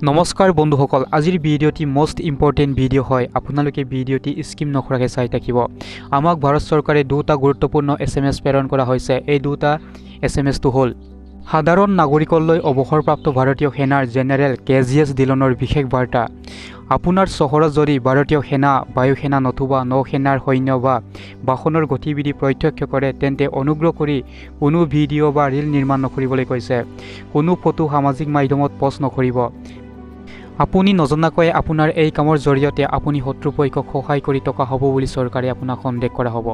নমস্কাৰ বন্ধুসকল, আজিৰ ভিডিঅ'টি মোষ্ট ইম্পৰ্টেণ্ট ভিডিঅ' হয়। আপোনালোকে ভিডিঅ'টি স্কিপ নকৰাকৈ চাই থাকিব। আমাক ভাৰত চৰকাৰে দুটা গুৰুত্বপূৰ্ণ SMS প্ৰেৰণ কৰা হৈছে। এই দুটা SMSটো হ'ল সাধাৰণ নাগৰিকলৈ অৱসৰপ্ৰাপ্ত ভাৰতীয় সেনাৰ জেনেৰেল KGS ধিলনৰ বিশেষ বাৰ্তা। আপোনাৰ চহৰত যদি ভাৰতীয় সেনা, বায়ুসেনা নতুবা নৌসেনাৰ সৈন্য বা বাহনৰ গতিবিধি প্ৰত্যক্ষ কৰে, তেন্তে অনুগ্ৰহ কৰি কোনো ভিডিঅ' বা ৰীল নিৰ্মাণ নকৰিবলৈ কৈছে। কোনো ফটো সামাজিক মাধ্যমত পষ্ট নকৰিব। আপুনি নজনাকৈ আপোনাৰ এই কামৰ জৰিয়তে আপুনি শত্ৰুপক্ষক সহায় কৰি থকা হ'ব বুলি চৰকাৰে আপোনাক সন্দেহ কৰা হ'ব।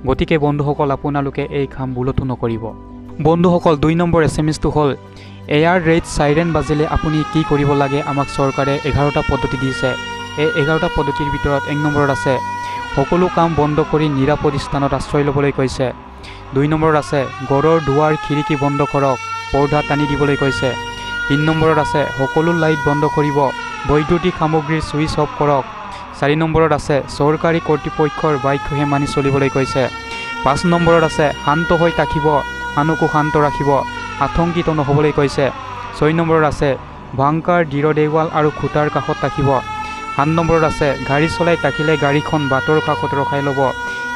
গতিকে বন্ধুসকল, আপোনালোকে এই কাম ভুলতো নকৰিব। বন্ধুসকল, 2 নম্বৰ SMSটো হ'ল এয়াৰ ৰেড চাইৰেন বাজিলে আপুনি কি কৰিব লাগে। আমাক চৰকাৰে 11টা পদ্ধতি দিছে। এই 11টা পদ্ধতিৰ ভিতৰত 1 নম্বৰত আছে সকলো কাম বন্ধ কৰি নিৰাপদ স্থানত আশ্ৰয় ল'বলৈ কৈছে। 2 নম্বৰত আছে ঘৰৰ দুৱাৰ খিৰিকী বন্ধ কৰক, পৰ্দা টানি দিবলৈ কৈছে। 3 নম্বৰত আছে সকলো লাইট বন্ধ কৰিব, বৈদ্যুতিক সামগ্ৰীৰ ছুইচ অফ কৰক। 4 নম্বৰত আছে চৰকাৰী কৰ্তৃপক্ষৰ বাক্যহে মানি চলিবলৈ কৈছে। 5 নম্বৰত আছে শান্ত হৈ থাকিব, আনকো শান্ত ৰাখিব, আতংকিত নহ'বলৈ কৈছে। 6 নম্বৰত আছে ভাংকাৰ দৃঢ় দেৱাল আৰু খুঁটাৰ কাষত থাকিব। 7 নম্বৰত আছে গাড়ী চলাই থাকিলে গাড়ীখন বাটৰ কাষত ৰখাই ল'ব,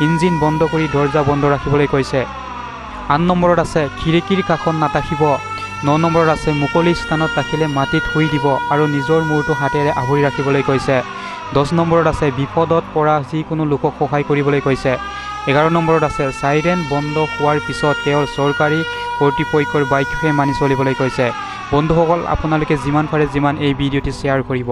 ইঞ্জিন বন্ধ কৰি দৰ্জা বন্ধ ৰাখিবলৈ কৈছে। 8 নম্বৰত আছে খিৰিকীৰ কাষত নাথাকিব। 9 নম্বৰত আছে মুকলি স্থানত থাকিলে মাটিত শুই দিব আৰু নিজৰ মূৰটো হাতেৰে আৱৰি ৰাখিবলৈ কৈছে। 10 নম্বৰত আছে বিপদত পৰা যিকোনো লোকক সহায় কৰিবলৈ কৈছে। 11 নম্বৰত আছে চাইৰেন বন্ধ হোৱাৰ পিছত কেৱল চৰকাৰী কৰ্তৃপক্ষৰ বাক্যহে মানি চলিবলৈ কৈছে। বন্ধুসকল, আপোনালোকে যিমান পাৰে এই ভিডিঅ'টি শ্বেয়াৰ কৰিব।